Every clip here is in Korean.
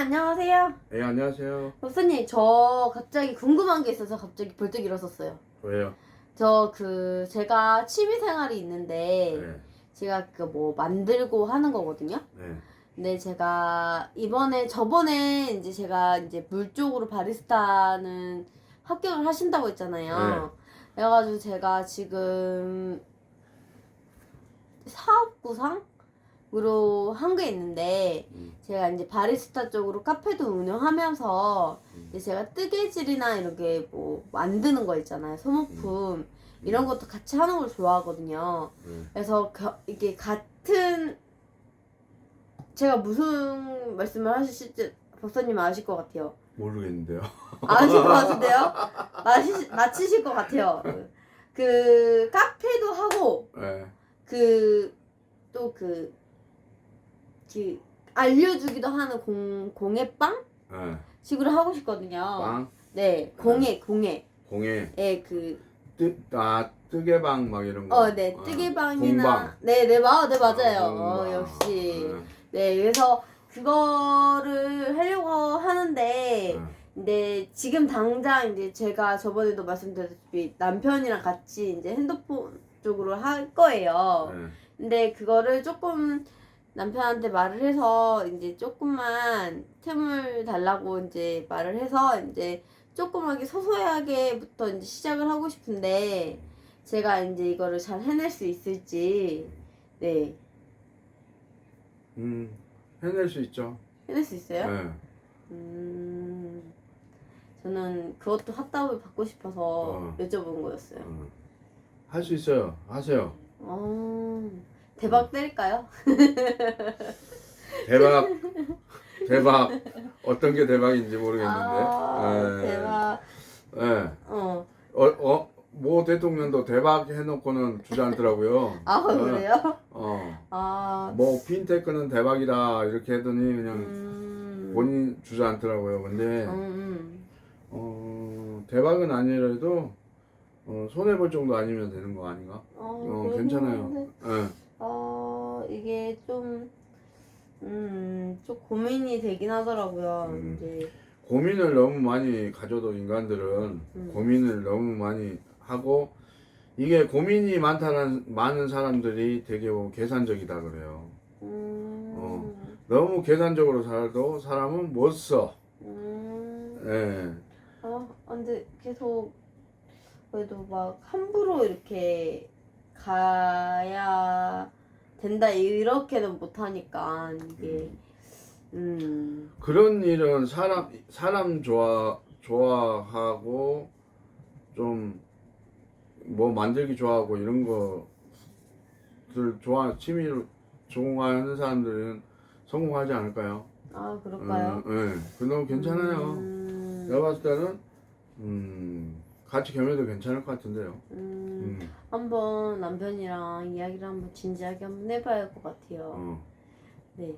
안녕하세요. 네, 안녕하세요. 목사님, 저 갑자기 궁금한 게 있어서 갑자기 벌떡 일어섰어요. 왜요? 제가 취미 생활이 있는데, 네, 제가 뭐 만들고 하는 거거든요. 네, 근데 제가 저번에 이제 제가 이제 물 쪽으로 바리스타는 합격을 하신다고 했잖아요. 그래가지고 제가 지금 사업 구상으로 한 게 있는데, 제가 이제 바리스타 쪽으로 카페도 운영하면서 이제 제가 뜨개질이나 이렇게 뭐 만드는 거 있잖아요. 소모품 이런 것도 같이 하는 걸 좋아하거든요. 그래서 이게 같은 제가 무슨 말씀을 하실지 박사님 아실 것 같아요. 모르겠는데요. 아실 것 같은데요? 맞히실 것 같아요. 그 카페도 하고 네, 또 알려주기도 하는 공예빵 네. 식으로 하고 싶거든요. 빵, 네, 공예. 공예, 네, 뜨개방 막 이런 거. 네, 아, 뜨개방이나, 공방. 네, 맞아요. 공방. 역시. 네, 그래서 그거를 하려고 하는데, 네. 근데 지금 당장 이제 제가 저번에도 말씀드렸다시피 남편이랑 같이 이제 핸드폰 쪽으로 할 거예요. 네. 근데 그거를 조금 남편한테 말을 해서 이제 조금만 틈을 달라고 이제 말을 해서 이제 조그맣게 소소하게부터 이제 시작을 하고 싶은데 제가 이제 이거를 잘 해낼 수 있을지 네 해낼 수 있죠. 해낼 수 있어요? 네. 저는 그것도 핫답을 받고 싶어서 여쭤본 거였어요. 할 수 있어요. 하세요. 대박 때릴까요? 대박. 어떤 게 대박인지 모르겠는데. 대박. 네. 모 대통령도 대박 해놓고는 주저앉더라고요. 그래요? 뭐 핀테크는 대박이다 이렇게 하더니 그냥 본인 주저앉더라고요. 근데 대박은 아니라도 손해 볼 정도 아니면 되는 거 아닌가? 괜찮아요. 네. 이게 좀 고민이 되긴 하더라고요. 이제 고민을 너무 많이 가져도 인간들은 고민을 너무 많이 하고 이게 고민이 많은 사람들이 되게 계산적이다 그래요. 너무 계산적으로 살도 사람은 못 써. 예. 근데 계속 그래도 막 함부로 이렇게 가야 된다 이렇게는 못하니까 이게 그런 일은 사람 좋아하고 좀 뭐 만들기 좋아하고 이런 것들 취미를 좋아하는 사람들은 성공하지 않을까요? 그럴까요? 네. 그 너무 괜찮아요. 내가 봤을 때는 같이 겸해도 괜찮을 것 같은데요. 한번 남편이랑 이야기를 한번 진지하게 한번 해봐야 할 것 같아요. 네.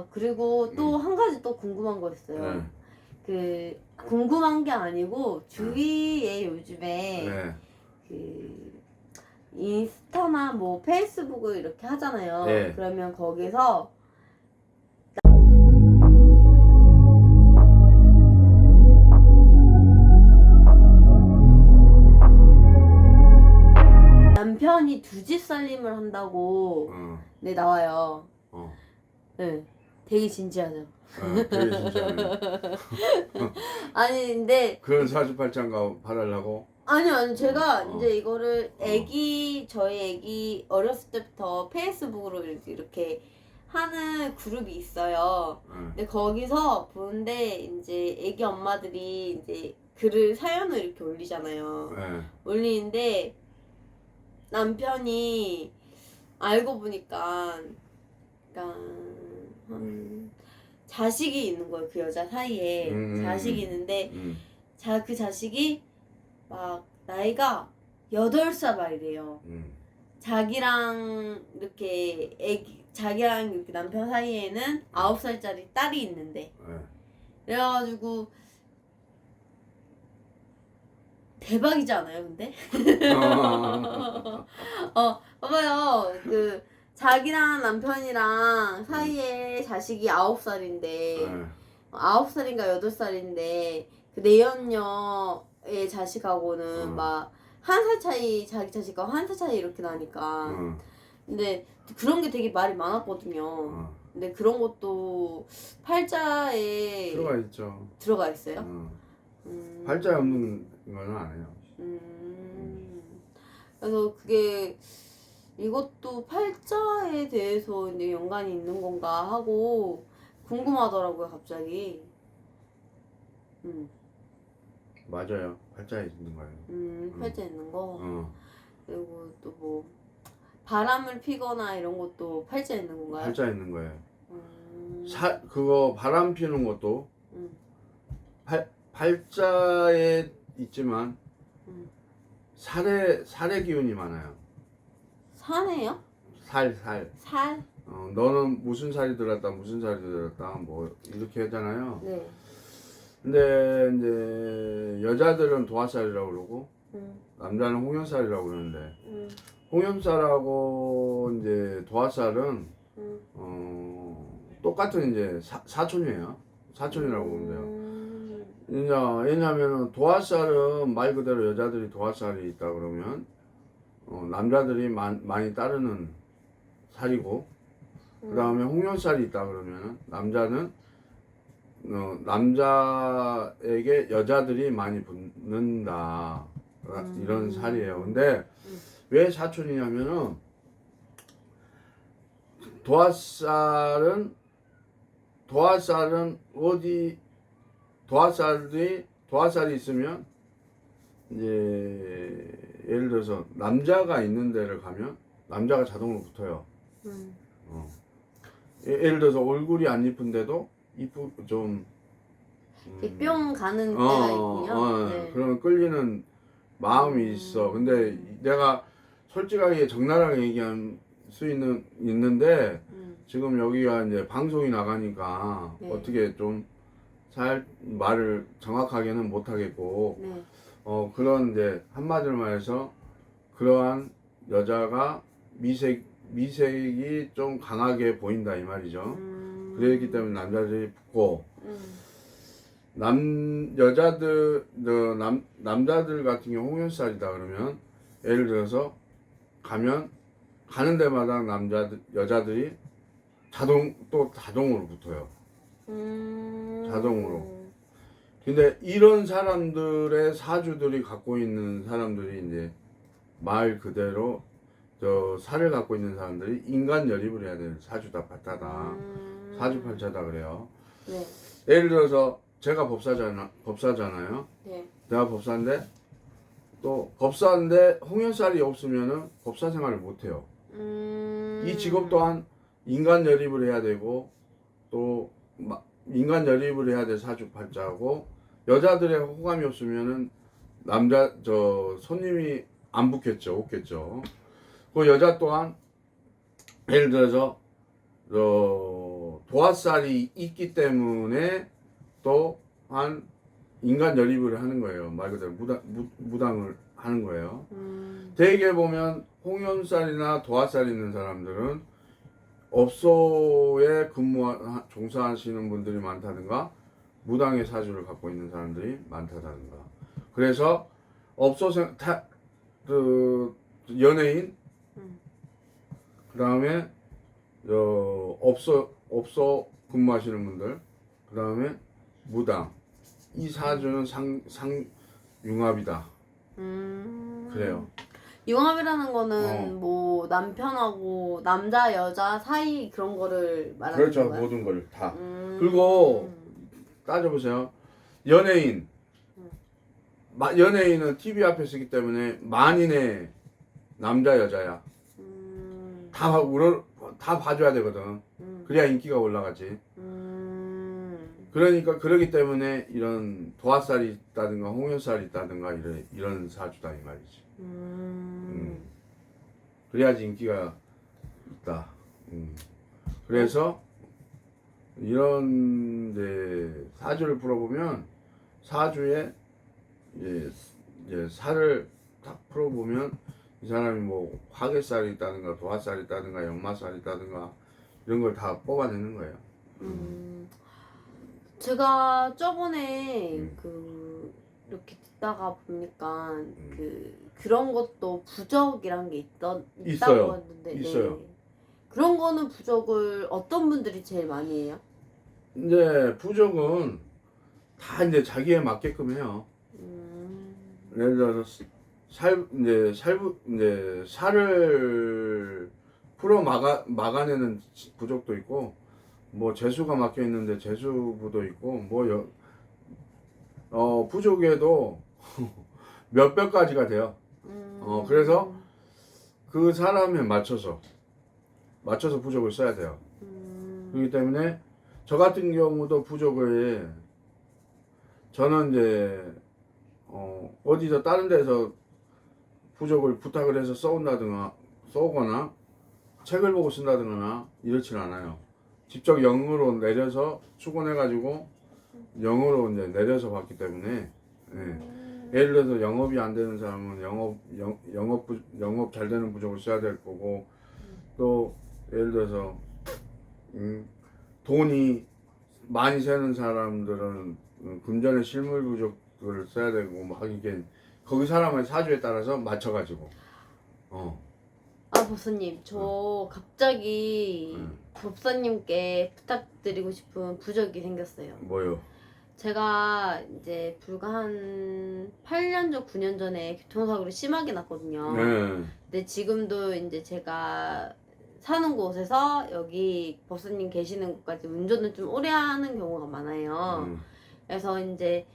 그리고 또 한 가지 또 궁금한 거 있어요. 궁금한 게 아니고 주위에 요즘에 인스타나 뭐 페이스북을 이렇게 하잖아요. 그러면 거기서 남편이 두 집 살림을 한다고 네 나와요. 네, 되게 진지하죠. 되게 진짜네. 아니 근데 그런 사주팔자인가 봐달라고? 아니요 제가 이제 이거를 저희 애기 어렸을 때부터 페이스북으로 이렇게 하는 그룹이 있어요. 근데 거기서 보는데 이제 애기 엄마들이 이제 사연을 이렇게 올리잖아요. 올리는데 남편이 알고 보니까 그러니까 자식이 있는 거예요. 그 여자 사이에 자식이 있는데 그 자식이 막 나이가 8살 말이래요. 자기랑 이렇게 남편 사이에는 9살짜리 딸이 있는데 그래가지고 대박이지 않아요 근데? 봐봐요 자기랑 남편이랑 사이에 자식이 9살인데 네. 9살인가 8살인데 그 내연녀의 자식하고는 막 1살 차이, 자기 자식과 1살 차이 이렇게 나니까. 근데 그런 게 되게 말이 많았거든요. 근데 그런 것도 팔자에 들어가 있죠. 들어가 있어요? 팔자에 없는 거는 안 해요. 그래서 그게 이것도 팔자에 대해서 이제 연관이 있는 건가 하고 궁금하더라고요, 갑자기. 맞아요. 팔자에 있는 거예요. 팔자에 있는 거. 그리고 또 뭐 바람을 피거나 이런 것도 팔자에 있는 건가요? 팔자에 있는 거예요. 그거 바람 피는 것도 팔자에 있지만 살의 기운이 많아요. 사네요? 살. 살? 너는 무슨 살이 들었다, 무슨 살이 들었다, 뭐 이렇게 하잖아요. 네. 근데 이제 여자들은 도화살이라고 그러고 남자는 홍연살이라고 그러는데 홍연살하고 이제 도화살은 똑같은 이제 사촌이에요. 사촌이라고 보면 돼요. 왜냐면은 도화살은 말 그대로 여자들이 도화살이 있다 그러면 남자들이 많이 따르는 살이고 그 다음에 홍연살이 있다 그러면 남자는 남자에게 여자들이 많이 붙는다 이런 살이에요. 근데 왜 사촌이냐면은 도화살은 어디 도화살이 있으면 이제 예를 들어서 남자가 있는 데를 가면 남자가 자동으로 붙어요. 예를 들어서 얼굴이 안 이쁜데도 좀 뿅 가는 때가 있군요. 네. 그런 끌리는 마음이 있어. 근데 내가 솔직하게 적나라하게 얘기할 수 있는데 지금 여기가 이제 방송이 나가니까 네. 어떻게 좀 말을 정확하게는 못 하겠고 네. 그런 이제 한마디로 말해서 그러한 여자가 미색이 좀 강하게 보인다 이 말이죠. 그랬기 때문에 남자들이 붙고 남자들 같은 경우 홍연살이다 그러면 예를 들어서 가는 데마다 여자들이 자동으로 붙어요. 자동으로. 근데 이런 사람들의 사주들이 갖고 있는 사람들이 이제 말 그대로 살을 갖고 있는 사람들이 인간 열입을 해야 돼요. 사주다 팔자다. 사주팔자다 그래요. 네. 예를 들어서 제가 법사잖아요. 네. 내가 법사인데 법사인데 홍연살이 없으면은 법사 생활을 못 해요. 이 직업 또한 인간 열입을 해야 되고 또 인간 열입을 해야 될 사주팔자고 여자들의 호감이 없으면은 손님이 안 붙겠죠. 없겠죠. 그 여자 또한 예를 들어서 도화살이 있기 때문에 또한 인간 열입을 하는 거예요. 말 그대로 무당을 하는 거예요. 대개 보면 홍연살이나 도화살 있는 사람들은 업소에 종사하시는 분들이 많다든가 무당의 사주를 갖고 있는 사람들이 많다든가 그래서 연예인 그 다음에 업소 근무하시는 분들 그 다음에 무당 이 사주는 융합이다. 그래요. 융합이라는 거는 뭐 남편하고 남자 여자 사이 그런 거를 말하는 그렇죠. 건가요? 모든 걸 다. 그리고 따져보세요. 연예인은 TV 앞에 서기 때문에 만인의 남자 여자야. 다 봐줘야 되거든. 그래야 인기가 올라가지. 그러니까 그러기 때문에 이런 도화살이 있다든가 홍연살이 있다든가 이런 사주다 이 말이지. 그래야지 인기가 있다. 그래서 이런 이제 사주를 풀어보면 사주에 이제 살을 딱 풀어보면 이 사람이 뭐 화개살이 있다든가 도화살이 있다든가 역마살이 있다든가 이런 걸 다 뽑아내는 거예요. 제가 저번에 음. 이렇게 듣다가 보니까 그런 것도 부적이란 게 있다고 있어요. 했는데 있어요. 네. 그런 거는 부적을 어떤 분들이 제일 많이 해요? 이제 부적은 다 이제 자기에 맞게끔 해요. 예를 들어서 이제 살을 풀어 막아내는 부적도 있고, 뭐 재수가 막혀 있는데 재수부도 있고, 부족에도 몇백 가지가 돼요. 그래서 그 사람에 맞춰서 부족을 써야 돼요. 그렇기 때문에 저 같은 경우도 부족을 저는 이제 어디서 다른 데서 부족을 부탁을 해서 써오거나 책을 보고 쓴다든가 이렇진 않아요. 직접 영으로 내려서 수건해가지고 영어로 이제 내려서 봤기 때문에 예를 들어서 영업이 안 되는 사람은 영업 잘 되는 부족을 써야 될 거고, 또 예를 들어서 돈이 많이 새는 사람들은 금전의 실물 부족을 써야 되고 뭐 하긴 거기 사람의 사주에 따라서 맞춰가지고 법사님, 저 갑자기 법사님께 부탁드리고 싶은 부적이 생겼어요. 뭐요? 제가 이제 불과 한 8년 전, 9년 전에 교통사고를 심하게 났거든요. 네. 근데 지금도 이제 제가 사는 곳에서 여기 법사님 계시는 곳까지 운전을 좀 오래 하는 경우가 많아요. 그래서 이제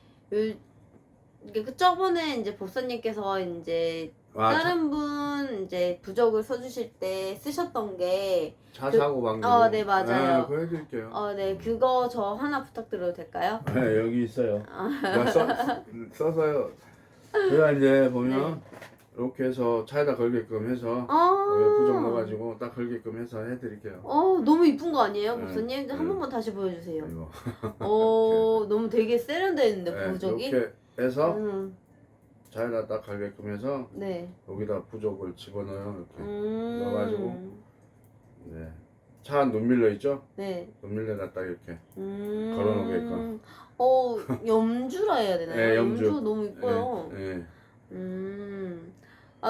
이게 저번에 이제 법사님께서 이제 다른 분 이제 부적을 써주실 때 쓰셨던 게 차 사고 방지로. 네, 맞아요. 그거 해드릴게요. 네, 그거 저 하나 부탁드려도 될까요? 네, 여기 있어요. 써서요. 제가 이제 보면 이렇게 해서 차에다 걸게끔 해서 부적 넣어가지고 딱 걸게끔 해서 해드릴게요. 너무 이쁜 거 아니에요, 네, 법사님? 한 번만 다시 보여주세요. 이거. 너무 되게 세련되어 있는데 네, 부적이? 이렇게 해서 차에다 딱 걸게끔 해서 네. 여기다 부적을 집어넣어요. 이렇게 넣어가지고 차 눈밀려 있죠? 네. 눈밀려다 딱 이렇게 걸어놓게끔. 염주라 해야 되나요? 네, 염주. 너무 이뻐요. 네.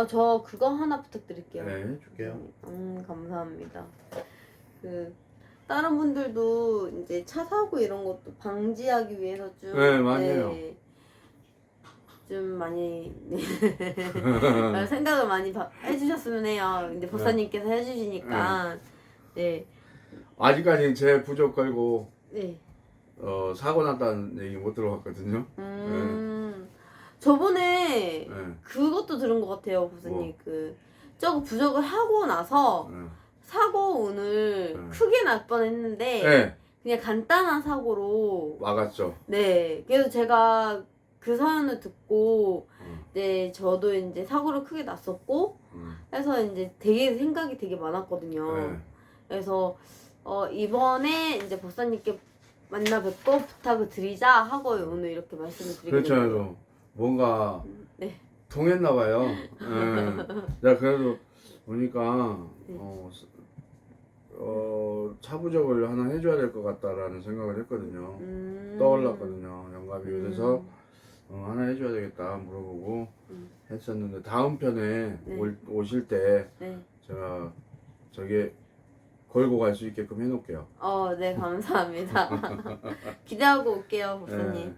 저 그거 하나 부탁드릴게요. 네, 줄게요. 감사합니다. 다른 분들도 이제 차 사고 이런 것도 방지하기 위해서 좀 맞아요. 좀 많이 생각을 많이 해주셨으면 해요. 근데 법사님께서 해주시니까 아직까지 제 부적 걸고 네. 사고 났다는 얘기 못 들어봤거든요. 저번에 그것도 들은 것 같아요, 법사님. 저거 부적을 하고 나서 사고 운을 크게 날 뻔했는데 그냥 간단한 사고로 막았죠. 네, 그래서 제가 그 사연을 듣고 저도 이제 사고를 크게 났었고 해서 이제 되게 생각이 되게 많았거든요. 그래서 이번에 이제 법사님께 만나 뵙고 부탁을 드리자 하고 오늘 이렇게 말씀을 드리게 그렇죠. 됐어요. 뭔가 통했나 봐요. 내가 그래도 보니까 차부적을 하나 해줘야 될 것 같다라는 생각을 했거든요. 떠올랐거든요. 영감이. 그래서 하나 해줘야 되겠다 물어보고 했었는데 다음 편에 오실 때 제가 저게 걸고 갈 수 있게끔 해놓을게요. 네, 감사합니다. 기대하고 올게요, 법사님.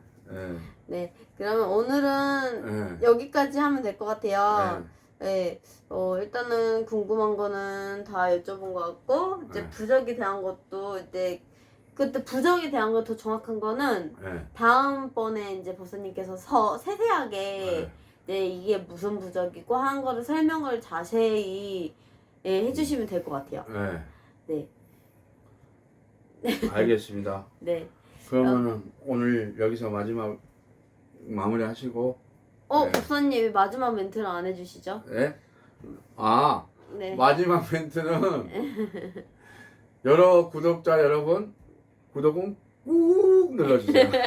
네, 그러면 오늘은 여기까지 하면 될 것 같아요. 일단은 궁금한 거는 다 여쭤본 것 같고, 이제 부적에 대한 것도 이제 그때 부적에 대한 거 더 정확한 거는 다음번에 이제 법사님께서 세세하게 이게 무슨 부적이고 하는 거를 설명을 자세히 해주시면 될 것 같아요. 네. 알겠습니다. 네. 그러면은 오늘 여기서 마지막 마무리 하시고. 법사님 마지막 멘트를 안 해주시죠? 네? 네. 마지막 멘트는 여러 구독자 여러분 구독은 꾹 눌러주세요.